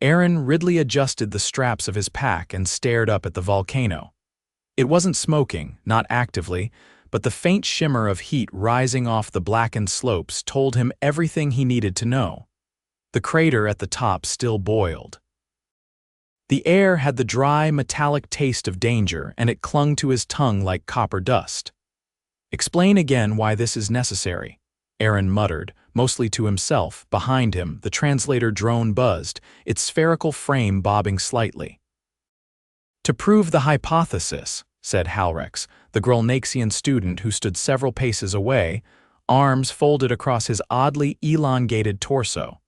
Ridley adjusted the straps of his pack and stared up at the volcano. It wasn't smoking, not actively, but the faint shimmer of heat rising off the blackened slopes told him everything he needed to know. The crater at the top still boiled. The air had the dry, metallic taste of danger, and it clung to his tongue like copper dust. "Explain again why this is necessary," Aaron muttered, mostly to himself. Behind him, the translator drone buzzed, its spherical frame bobbing slightly. "To prove the hypothesis," said Halrex, the Grolnaxian student who stood several paces away, arms folded across his oddly elongated torso.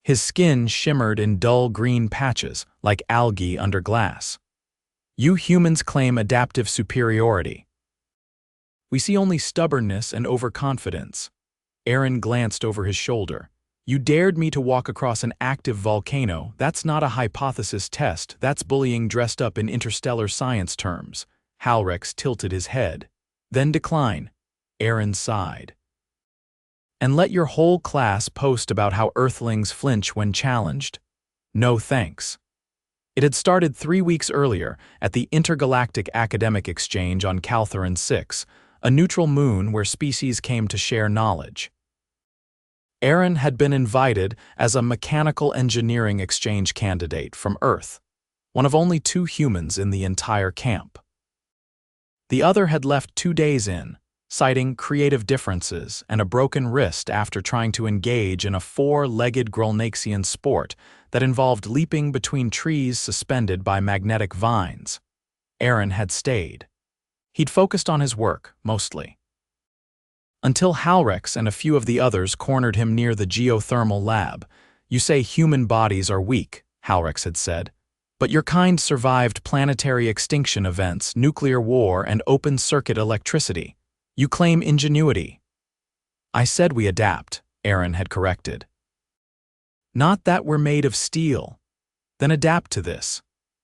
His skin shimmered in dull green patches, like algae under glass. "You humans claim adaptive superiority. We see only stubbornness and overconfidence." Aaron glanced over his shoulder. "You dared me to walk across an active volcano. That's not a hypothesis test, that's bullying dressed up in interstellar science terms." Halrex tilted his head. "Then decline." Aaron sighed. "And let your whole class post about how Earthlings flinch when challenged?" "No thanks." It had started 3 weeks earlier at the Intergalactic Academic Exchange on Calthuran 6, a neutral moon where species came to share knowledge. Aaron had been invited as a mechanical engineering exchange candidate from Earth, one of only 2 humans in the entire camp. The other had left 2 days in, citing creative differences and a broken wrist after trying to engage in a 4-legged Grolnaxian sport that involved leaping between trees suspended by magnetic vines. Aaron had stayed. He'd focused on his work, mostly. Until Halrex and a few of the others cornered him near the geothermal lab. "You say human bodies are weak," Halrex had said. "But your kind survived planetary extinction events, nuclear war, and open-circuit electricity. You claim ingenuity." "I said we adapt," Aaron had corrected. "Not that we're made of steel." "Then adapt to this."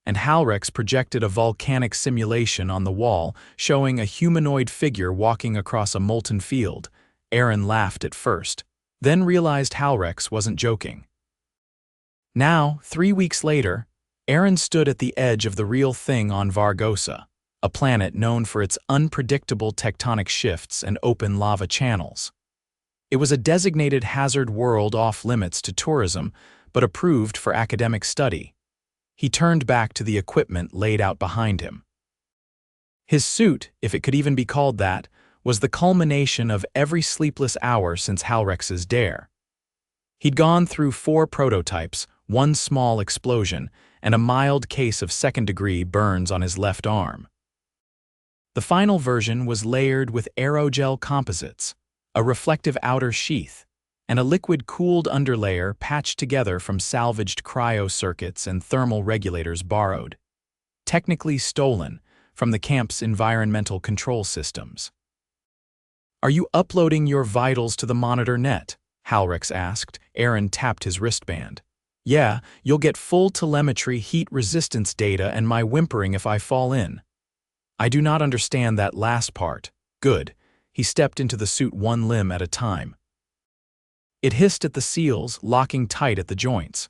And Halrex projected a volcanic simulation on the wall, showing a humanoid figure walking across a molten field. Aaron laughed at first, then realized Halrex wasn't joking. Now, 3 weeks later, Aaron stood at the edge of the real thing on Vargosa, a planet known for its unpredictable tectonic shifts and open lava channels. It was a designated hazard world off-limits to tourism, but approved for academic study. He turned back to the equipment laid out behind him. His suit, if it could even be called that, was the culmination of every sleepless hour since Halrex's dare. He'd gone through 4 prototypes, 1 small explosion, and a mild case of second-degree burns on his left arm. The final version was layered with aerogel composites, a reflective outer sheath, and a liquid-cooled underlayer patched together from salvaged cryo circuits and thermal regulators borrowed, technically stolen, from the camp's environmental control systems. "Are you uploading your vitals to the monitor net?" Halrex asked. Aaron tapped his wristband. "Yeah, you'll get full telemetry heat resistance data and my whimpering if I fall in." "I do not understand that last part." "Good." He stepped into the suit 1 limb at a time. It hissed at the seals, locking tight at the joints.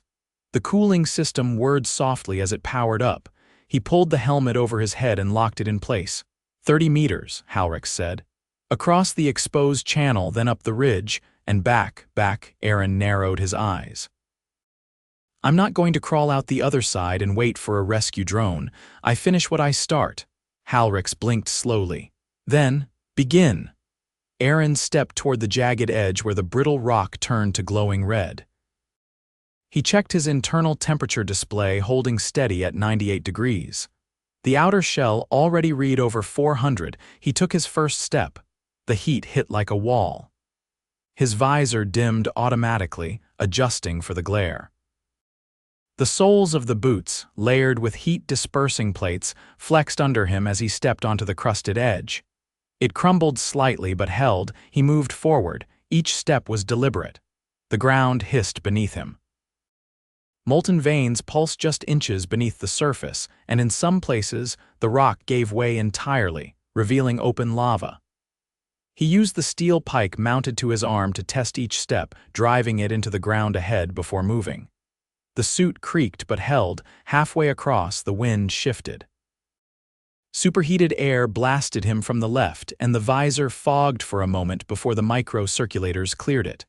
The cooling system whirred softly as it powered up. He pulled the helmet over his head and locked it in place. 30 meters, Halrex said. "Across the exposed channel, then up the ridge, and back." Aaron narrowed his eyes. "I'm not going to crawl out the other side and wait for a rescue drone. I finish what I start." Halrex blinked slowly. "Then, begin." Aaron stepped toward the jagged edge where the brittle rock turned to glowing red. He checked his internal temperature display, holding steady at 98 degrees. The outer shell already read over 400. He took his first step. The heat hit like a wall. His visor dimmed automatically, adjusting for the glare. The soles of the boots, layered with heat-dispersing plates, flexed under him as he stepped onto the crusted edge. It crumbled slightly but held. He moved forward. Each step was deliberate. The ground hissed beneath him. Molten veins pulsed just inches beneath the surface, and in some places, the rock gave way entirely, revealing open lava. He used the steel pike mounted to his arm to test each step, driving it into the ground ahead before moving. The suit creaked but held. Halfway across, the wind shifted. Superheated air blasted him from the left, and the visor fogged for a moment before the microcirculators cleared it.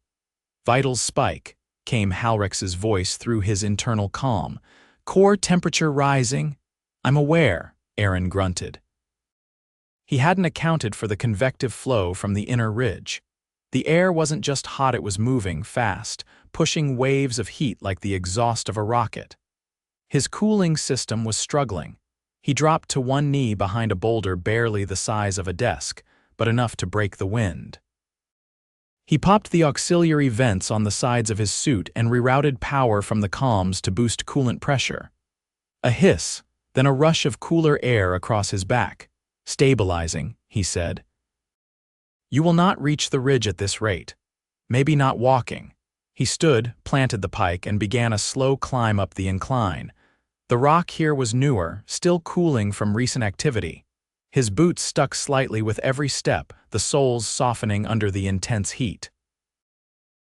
"Vitals spike," came Halrex's voice through his internal calm. "Core temperature rising." "I'm aware," Aaron grunted. He hadn't accounted for the convective flow from the inner ridge. The air wasn't just hot, it was moving fast, pushing waves of heat like the exhaust of a rocket. His cooling system was struggling. He dropped to one knee behind a boulder barely the size of a desk, but enough to break the wind. He popped the auxiliary vents on the sides of his suit and rerouted power from the comms to boost coolant pressure. A hiss, then a rush of cooler air across his back. "Stabilizing," he said. "You will not reach the ridge at this rate. Maybe not walking." He stood, planted the pike, and began a slow climb up the incline. The rock here was newer, still cooling from recent activity. His boots stuck slightly with every step, the soles softening under the intense heat.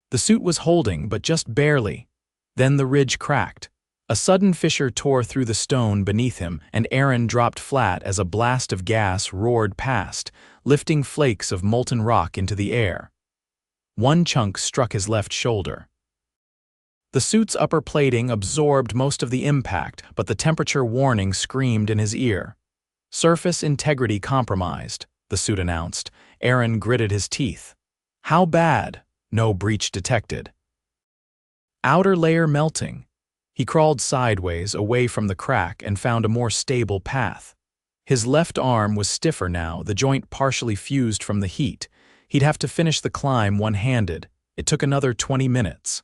The suit was holding, but just barely. Then the ridge cracked. A sudden fissure tore through the stone beneath him, and Aaron dropped flat as a blast of gas roared past, lifting flakes of molten rock into the air. One chunk struck his left shoulder. The suit's upper plating absorbed most of the impact, but the temperature warning screamed in his ear. "Surface integrity compromised," the suit announced. Aaron gritted his teeth. "How bad?" "No breach detected." "Outer layer melting." He crawled sideways, away from the crack, and found a more stable path. His left arm was stiffer now, the joint partially fused from the heat. He'd have to finish the climb one-handed. It took another 20 minutes.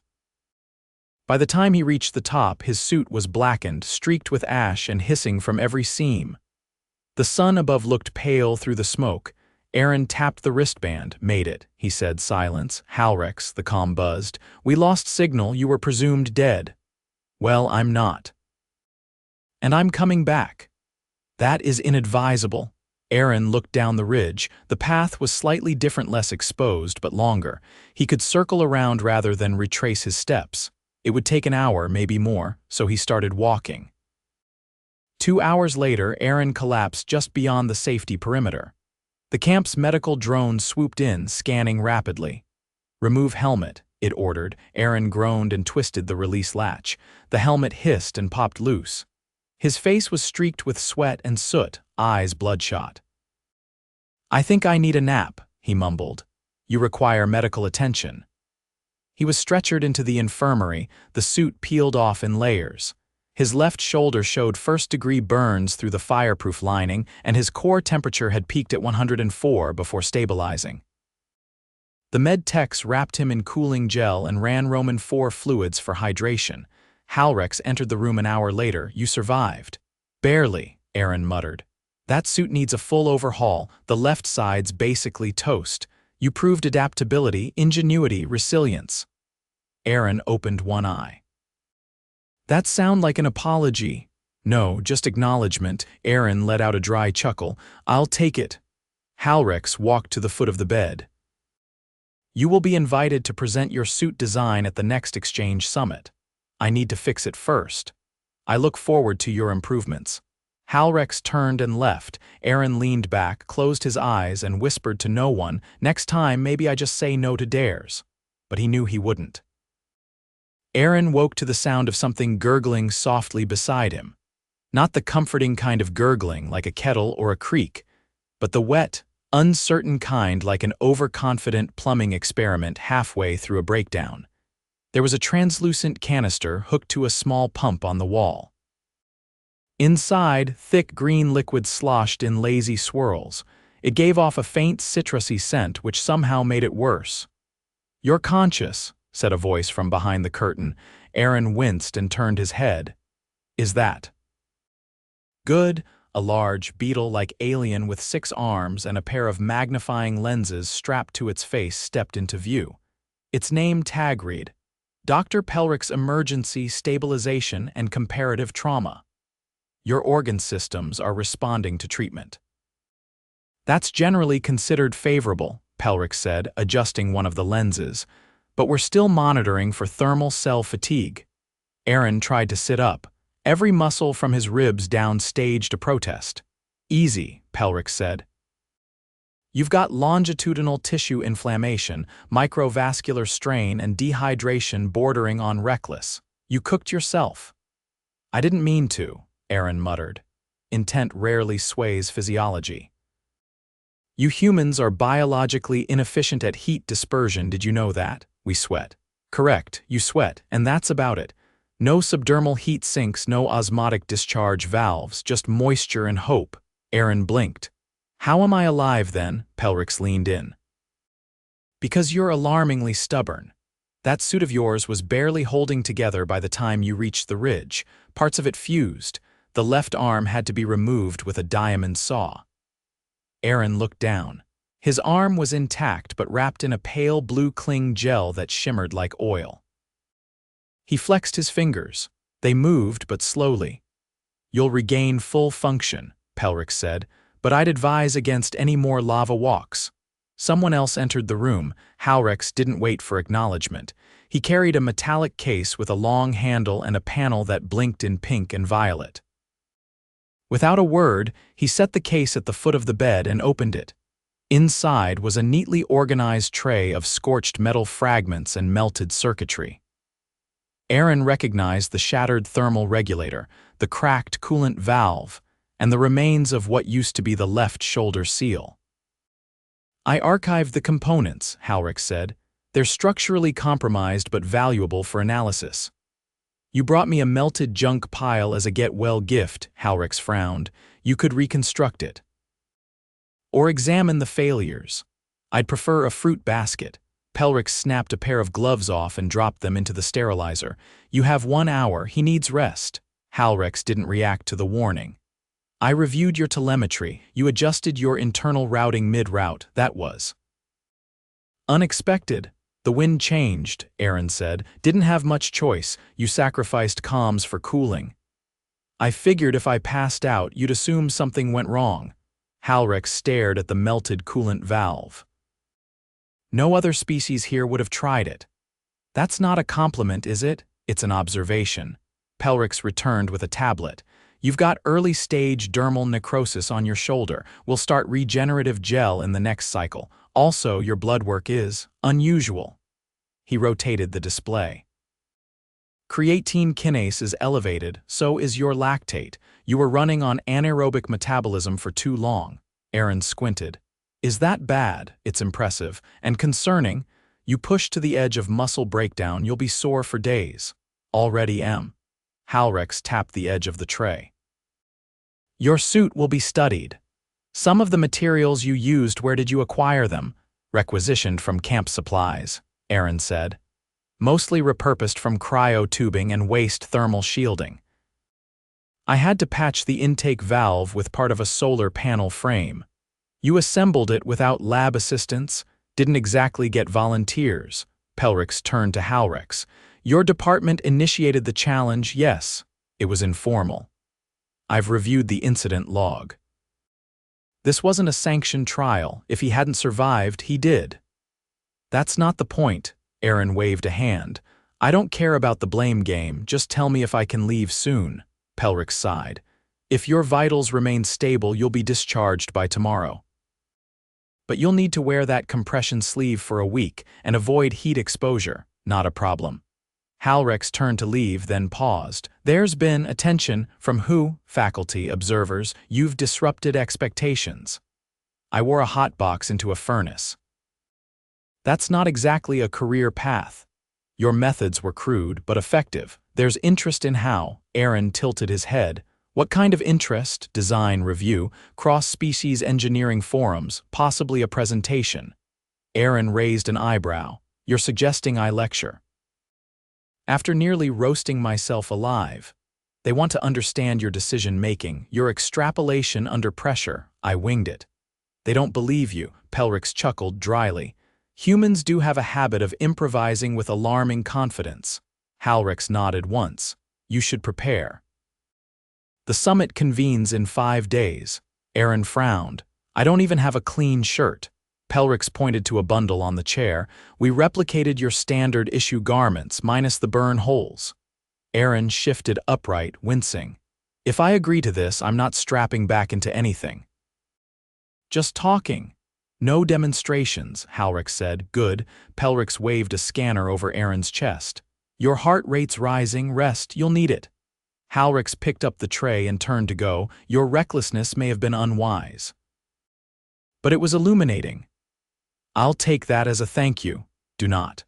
By the time he reached the top, his suit was blackened, streaked with ash and hissing from every seam. The sun above looked pale through the smoke. Aaron tapped the wristband. "Made it," he said. "Silence." "Halrex," the comm buzzed. "We lost signal. You were presumed dead." "Well, I'm not. And I'm coming back." "That is inadvisable." Aaron looked down the ridge. The path was slightly different, less exposed, but longer. He could circle around rather than retrace his steps. It would take an hour, maybe more, so he started walking. 2 hours later, Aaron collapsed just beyond the safety perimeter. The camp's medical drone swooped in, scanning rapidly. "Remove helmet," it ordered. Aaron groaned and twisted the release latch. The helmet hissed and popped loose. His face was streaked with sweat and soot, eyes bloodshot. "I think I need a nap," he mumbled. "You require medical attention." He was stretchered into the infirmary, the suit peeled off in layers. His left shoulder showed first-degree burns through the fireproof lining, and his core temperature had peaked at 104 before stabilizing. The med techs wrapped him in cooling gel and ran Roman 4 fluids for hydration. Halrex entered the room an hour later. "You survived." "Barely," Aaron muttered. "That suit needs a full overhaul. The left side's basically toast. You proved adaptability, ingenuity, resilience." Aaron opened one eye. "That sound like an apology." "No, just acknowledgement." Aaron let out a dry chuckle. "I'll take it." Halrex walked to the foot of the bed. "You will be invited to present your suit design at the next Exchange Summit. I need to fix it first. I look forward to your improvements." Halrex turned and left. Aaron leaned back, closed his eyes, and whispered to no one, "Next time, maybe I just say no to dares." But he knew he wouldn't. Aaron woke to the sound of something gurgling softly beside him. Not the comforting kind of gurgling like a kettle or a creek, but the wet, uncertain kind like an overconfident plumbing experiment halfway through a breakdown. There was a translucent canister hooked to a small pump on the wall. Inside, thick green liquid sloshed in lazy swirls. It gave off a faint citrusy scent which somehow made it worse. "You're conscious," said a voice from behind the curtain. Aaron winced and turned his head. "Is that good?" A large, beetle-like alien with 6 arms and a pair of magnifying lenses strapped to its face stepped into view. Its name tag read, "Dr. Pelrick's Emergency Stabilization and Comparative Trauma. Your organ systems are responding to treatment." "That's generally considered favorable," Pelrick said, adjusting one of the lenses. "But we're still monitoring for thermal cell fatigue." Aaron tried to sit up. Every muscle from his ribs down staged a protest. Easy, Pelric said. You've got longitudinal tissue inflammation, microvascular strain, and dehydration bordering on reckless. You cooked yourself. I didn't mean to, Aaron muttered. Intent rarely sways physiology. You humans are biologically inefficient at heat dispersion, did you know that? We sweat. Correct, you sweat, and that's about it. No subdermal heat sinks, no osmotic discharge valves, just moisture and hope. Aaron blinked. How am I alive then? Pelric leaned in. Because you're alarmingly stubborn. That suit of yours was barely holding together by the time you reached the ridge. Parts of it fused. The left arm had to be removed with a diamond saw. Aaron looked down. His arm was intact but wrapped in a pale blue cling gel that shimmered like oil. He flexed his fingers. They moved but slowly. You'll regain full function, Pelric said, but I'd advise against any more lava walks. Someone else entered the room. Halrex didn't wait for acknowledgement. He carried a metallic case with a long handle and a panel that blinked in pink and violet. Without a word, he set the case at the foot of the bed and opened it. Inside was a neatly organized tray of scorched metal fragments and melted circuitry. Aaron recognized the shattered thermal regulator, the cracked coolant valve, and the remains of what used to be the left shoulder seal. I archived the components, Halrex said. They're structurally compromised but valuable for analysis. You brought me a melted junk pile as a get-well gift, Halrex frowned. You could reconstruct it. Or examine the failures. I'd prefer a fruit basket. Pelric snapped a pair of gloves off and dropped them into the sterilizer. You have 1 hour, he needs rest. Halrex didn't react to the warning. I reviewed your telemetry. You adjusted your internal routing mid-route, that was unexpected. The wind changed, Aaron said. Didn't have much choice. You sacrificed comms for cooling. I figured if I passed out, you'd assume something went wrong. Halrex stared at the melted coolant valve. No other species here would have tried it. That's not a compliment, is it? It's an observation. Pelric returned with a tablet. You've got early-stage dermal necrosis on your shoulder. We'll start regenerative gel in the next cycle. Also, your blood work is unusual. He rotated the display. Creatine kinase is elevated, so is your lactate. You were running on anaerobic metabolism for too long. Aaron squinted. Is that bad? It's impressive. And concerning. You push to the edge of muscle breakdown, you'll be sore for days. Already am. Halrex tapped the edge of the tray. Your suit will be studied. Some of the materials you used, where did you acquire them? Requisitioned from camp supplies, Aaron said. Mostly repurposed from cryo-tubing and waste thermal shielding. I had to patch the intake valve with part of a solar panel frame. You assembled it without lab assistance, didn't exactly get volunteers. Pelric turned to Halrex. Your department initiated the challenge, yes. It was informal. I've reviewed the incident log. This wasn't a sanctioned trial. If he hadn't survived, he did. That's not the point. Aaron waved a hand. I don't care about the blame game, just tell me if I can leave soon. Pelric sighed. If your vitals remain stable, you'll be discharged by tomorrow. But you'll need to wear that compression sleeve for a week and avoid heat exposure. Not a problem. Halrex turned to leave, then paused. There's been attention from who? Faculty, observers. You've disrupted expectations. I wore a hot box into a furnace. That's not exactly a career path. Your methods were crude, but effective. There's interest in how. Aaron tilted his head. What kind of interest? Design review, cross-species engineering forums, possibly a presentation. Aaron raised an eyebrow. You're suggesting I lecture. After nearly roasting myself alive, they want to understand your decision-making, your extrapolation under pressure. I winged it. They don't believe you, Pelric chuckled dryly. Humans do have a habit of improvising with alarming confidence. Halrex nodded once. You should prepare. The summit convenes in 5 days. Aaron frowned. I don't even have a clean shirt. Pelric pointed to a bundle on the chair. We replicated your standard issue garments, minus the burn holes. Aaron shifted upright, wincing. If I agree to this, I'm not strapping back into anything. Just talking. No demonstrations, Halric said. Good. Pelrix waved a scanner over Aaron's chest. Your heart rate's rising. Rest. You'll need it. Halrix picked up the tray and turned to go. Your recklessness may have been unwise. But it was illuminating. I'll take that as a thank you. Do not.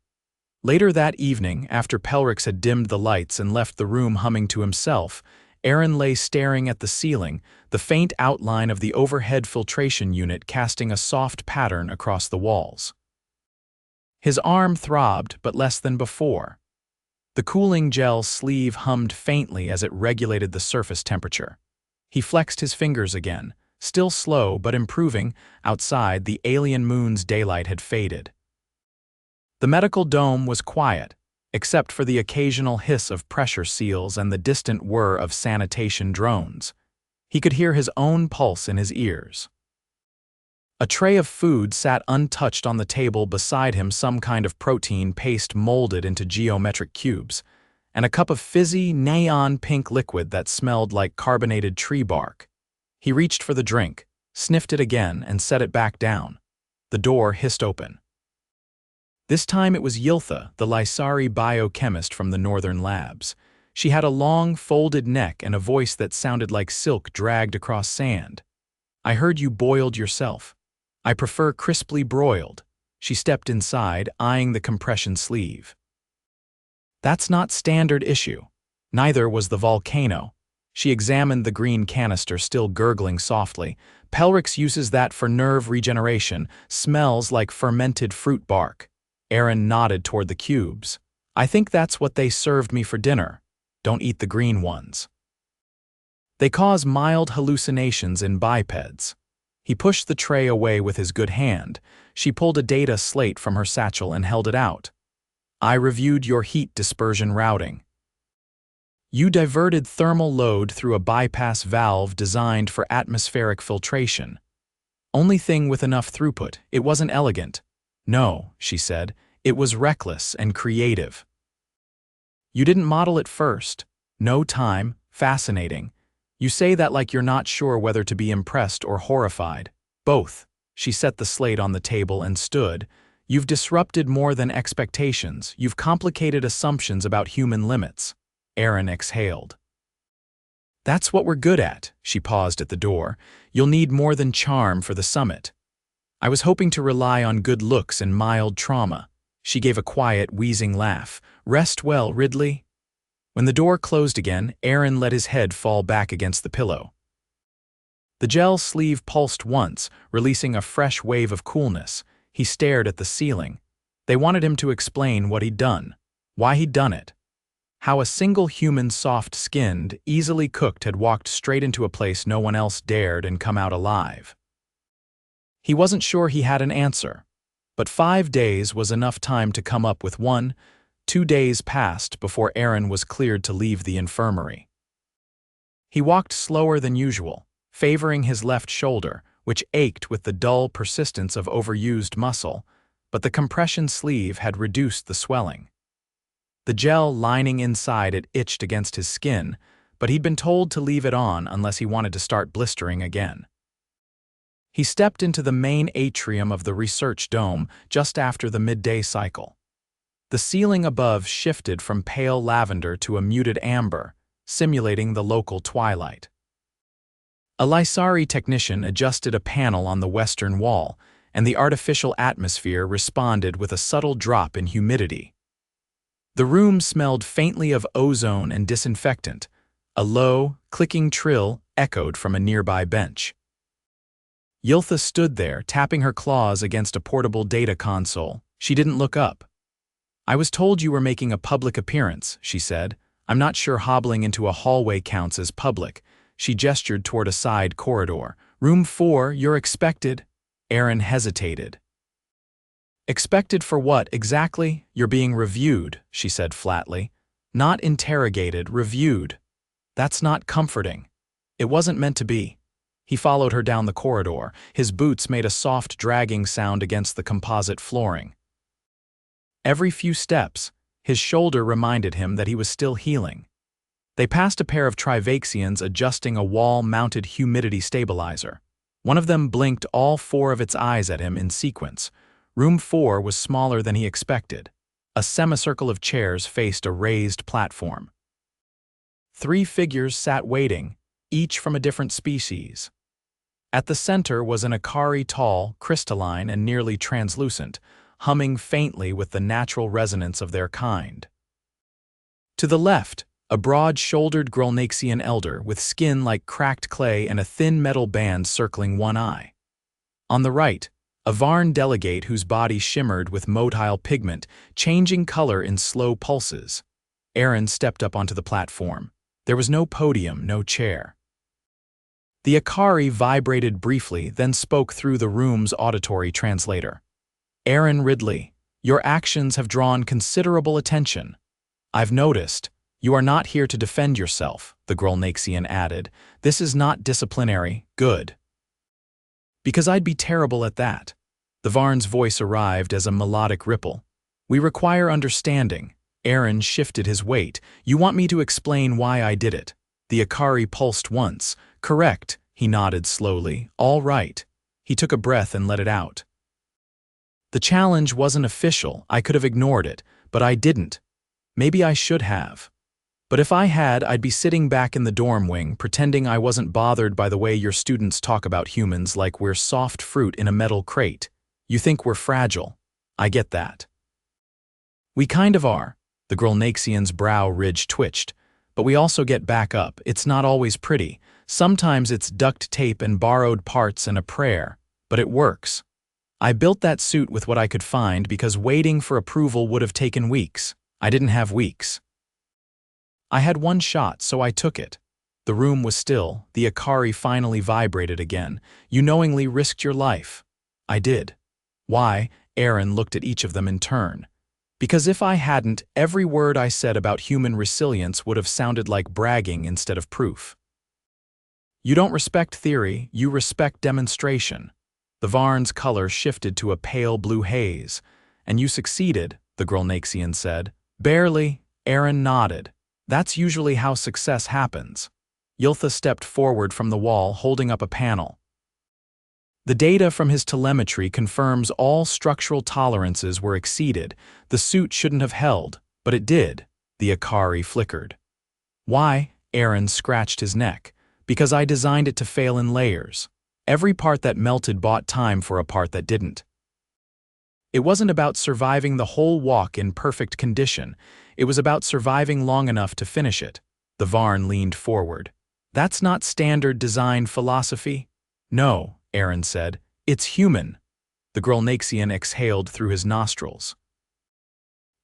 Later that evening, after Pelrix had dimmed the lights and left the room humming to himself, Aaron lay staring at the ceiling, the faint outline of the overhead filtration unit casting a soft pattern across the walls. His arm throbbed, but less than before. The cooling gel sleeve hummed faintly as it regulated the surface temperature. He flexed his fingers again, still slow but improving. Outside, the alien moon's daylight had faded. The medical dome was quiet, except for the occasional hiss of pressure seals and the distant whir of sanitation drones. He could hear his own pulse in his ears. A tray of food sat untouched on the table beside him, some kind of protein paste molded into geometric cubes, and a cup of fizzy, neon-pink liquid that smelled like carbonated tree bark. He reached for the drink, sniffed it again, and set it back down. The door hissed open. This time it was Yiltha, the Lysari biochemist from the northern labs. She had a long, folded neck and a voice that sounded like silk dragged across sand. I heard you boiled yourself. I prefer crisply broiled. She stepped inside, eyeing the compression sleeve. That's not standard issue. Neither was the Volcano. She examined the green canister, still gurgling softly. Pelrix uses that for nerve regeneration. Smells like fermented fruit bark. Aaron nodded toward the cubes. I think that's what they served me for dinner. Don't eat the green ones. They cause mild hallucinations in bipeds. He pushed the tray away with his good hand. She pulled a data slate from her satchel and held it out. I reviewed your heat dispersion routing. You diverted thermal load through a bypass valve designed for atmospheric filtration. Only thing with enough throughput. It wasn't elegant. No, she said, it was reckless and creative. You didn't model it first. No time. Fascinating. You say that like you're not sure whether to be impressed or horrified. Both. She set the slate on the table and stood. You've disrupted more than expectations. You've complicated assumptions about human limits. Aaron exhaled. That's what we're good at. She paused at the door. You'll need more than charm for the summit. I was hoping to rely on good looks and mild trauma. She gave a quiet, wheezing laugh. Rest well, Ridley. When the door closed again, Aaron let his head fall back against the pillow. The gel sleeve pulsed once, releasing a fresh wave of coolness. He stared at the ceiling. They wanted him to explain what he'd done, why he'd done it. How a single human soft-skinned, easily cooked had walked straight into a place no one else dared and come out alive. He wasn't sure he had an answer, but 5 days was enough time to come up with one. 2 days passed before Aaron was cleared to leave the infirmary. He walked slower than usual, favoring his left shoulder, which ached with the dull persistence of overused muscle, but the compression sleeve had reduced the swelling. The gel lining inside it itched against his skin, but he'd been told to leave it on unless he wanted to start blistering again. He stepped into the main atrium of the research dome just after the midday cycle. The ceiling above shifted from pale lavender to a muted amber, simulating the local twilight. A Lysari technician adjusted a panel on the western wall, and the artificial atmosphere responded with a subtle drop in humidity. The room smelled faintly of ozone and disinfectant. A low, clicking trill echoed from a nearby bench. Yiltha stood there, tapping her claws against a portable data console. She didn't look up. I was told you were making a public appearance, she said. I'm not sure hobbling into a hallway counts as public. She gestured toward a side corridor. Room 4, you're expected. Aaron hesitated. Expected for what, exactly? You're being reviewed, she said flatly. Not interrogated, reviewed. That's not comforting. It wasn't meant to be. He followed her down the corridor. His boots made a soft dragging sound against the composite flooring. Every few steps, his shoulder reminded him that he was still healing. They passed a pair of Trivaxians adjusting a wall-mounted humidity stabilizer. One of them blinked all 4 of its eyes at him in sequence. Room 4 was smaller than he expected. A semicircle of chairs faced a raised platform. 3 figures sat waiting, each from a different species. At the center was an Akari, tall, crystalline, and nearly translucent, humming faintly with the natural resonance of their kind. To the left, a broad-shouldered Grolnaxian elder with skin like cracked clay and a thin metal band circling one eye. On the right, a Varn delegate whose body shimmered with motile pigment, changing color in slow pulses. Aaron stepped up onto the platform. There was no podium, no chair. The Akari vibrated briefly, then spoke through the room's auditory translator. Aaron Ridley, your actions have drawn considerable attention. I've noticed. You are not here to defend yourself, the Grolnaxian added. This is not disciplinary, good. Because I'd be terrible at that. The Varn's voice arrived as a melodic ripple. We require understanding. Aaron shifted his weight. You want me to explain why I did it? The Akari pulsed once. Correct, he nodded slowly. All right. He took a breath and let it out. The challenge wasn't official. I could have ignored it, but I didn't. Maybe I should have. But if I had, I'd be sitting back in the dorm wing, pretending I wasn't bothered by the way your students talk about humans like we're soft fruit in a metal crate. You think we're fragile. I get that. We kind of are. The Grolnaxian's brow ridge twitched. But we also get back up. It's not always pretty. Sometimes it's duct tape and borrowed parts and a prayer. But it works. I built that suit with what I could find because waiting for approval would have taken weeks. I didn't have weeks. I had one shot, so I took it. The room was still. The Akari finally vibrated again. You knowingly risked your life. I did. Why? Aaron looked at each of them in turn. Because if I hadn't, every word I said about human resilience would have sounded like bragging instead of proof. You don't respect theory, you respect demonstration. The Varn's color shifted to a pale blue haze. And you succeeded, the Grolnaxian said. Barely, Aaron nodded. That's usually how success happens. Yiltha stepped forward from the wall, holding up a panel. The data from his telemetry confirms all structural tolerances were exceeded. The suit shouldn't have held, but it did. The Akari flickered. Why? Aaron scratched his neck. Because I designed it to fail in layers. Every part that melted bought time for a part that didn't. It wasn't about surviving the whole walk in perfect condition. It was about surviving long enough to finish it. The Varn leaned forward. That's not standard design philosophy. No, Aaron said. It's human. The Grolnaxian exhaled through his nostrils.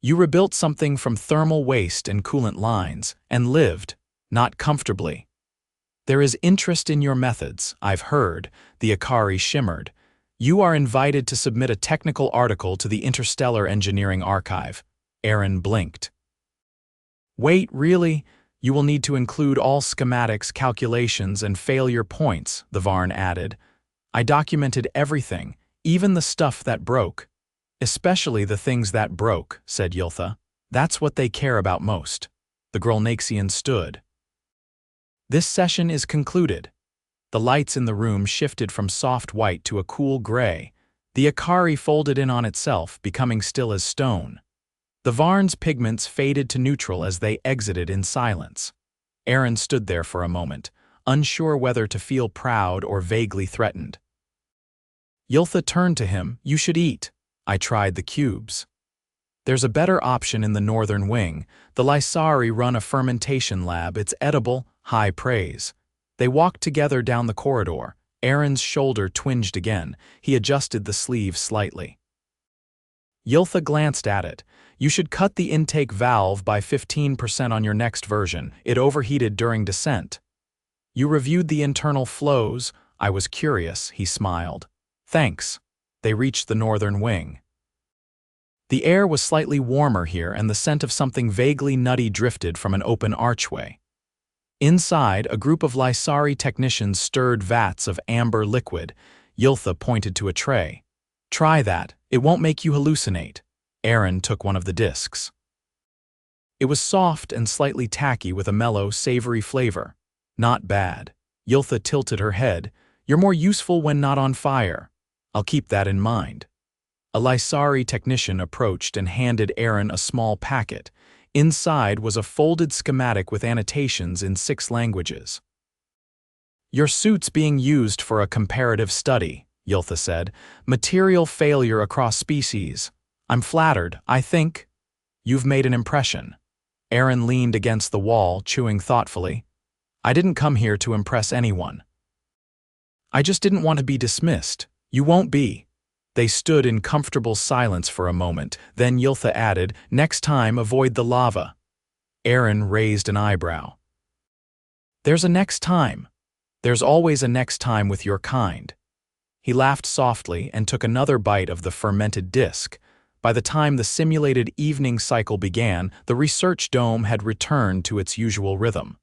You rebuilt something from thermal waste and coolant lines, and lived, not comfortably. There is interest in your methods, I've heard, the Akari shimmered. You are invited to submit a technical article to the Interstellar Engineering Archive. Aaron blinked. Wait, really? You will need to include all schematics, calculations, and failure points, the Varn added. I documented everything, even the stuff that broke. Especially the things that broke, said Yiltha. That's what they care about most. The Grolnaxian stood. This session is concluded. The lights in the room shifted from soft white to a cool gray. The Akari folded in on itself, becoming still as stone. The Varn's pigments faded to neutral as they exited in silence. Aaron stood there for a moment, unsure whether to feel proud or vaguely threatened. Yiltha turned to him. You should eat. I tried the cubes. There's a better option in the northern wing. The Lysari run a fermentation lab. It's edible, high praise. They walked together down the corridor. Aaron's shoulder twinged again. He adjusted the sleeve slightly. Yiltha glanced at it. You should cut the intake valve by 15% on your next version. It overheated during descent. You reviewed the internal flows. I was curious, he smiled. Thanks. They reached the northern wing. The air was slightly warmer here, and the scent of something vaguely nutty drifted from an open archway. Inside, a group of Lysari technicians stirred vats of amber liquid. Yiltha pointed to a tray. Try that. It won't make you hallucinate. Aaron took one of the discs. It was soft and slightly tacky with a mellow, savory flavor. Not bad. Yiltha tilted her head. You're more useful when not on fire. I'll keep that in mind. A Lysari technician approached and handed Aaron a small packet. Inside was a folded schematic with annotations in 6 languages. Your suit's being used for a comparative study, Yiltha said. Material failure across species. I'm flattered, I think. You've made an impression. Aaron leaned against the wall, chewing thoughtfully. I didn't come here to impress anyone. I just didn't want to be dismissed. You won't be. They stood in comfortable silence for a moment, then Yiltha added, next time avoid the lava. Aaron raised an eyebrow. There's a next time. There's always a next time with your kind. He laughed softly and took another bite of the fermented disc. By the time the simulated evening cycle began, the research dome had returned to its usual rhythm.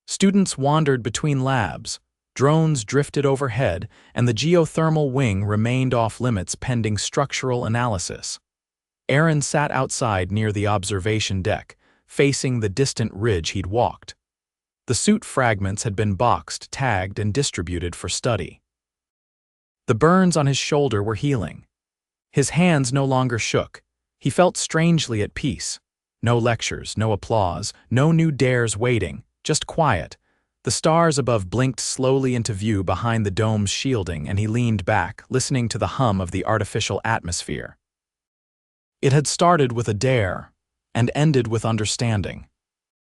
Students wandered between labs, drones drifted overhead, and the geothermal wing remained off-limits pending structural analysis. Aaron sat outside near the observation deck, facing the distant ridge he'd walked. The suit fragments had been boxed, tagged, and distributed for study. The burns on his shoulder were healing. His hands no longer shook. He felt strangely at peace. No lectures, no applause, no new dares waiting, just quiet. The stars above blinked slowly into view behind the dome's shielding, and he leaned back, listening to the hum of the artificial atmosphere. It had started with a dare, and ended with understanding.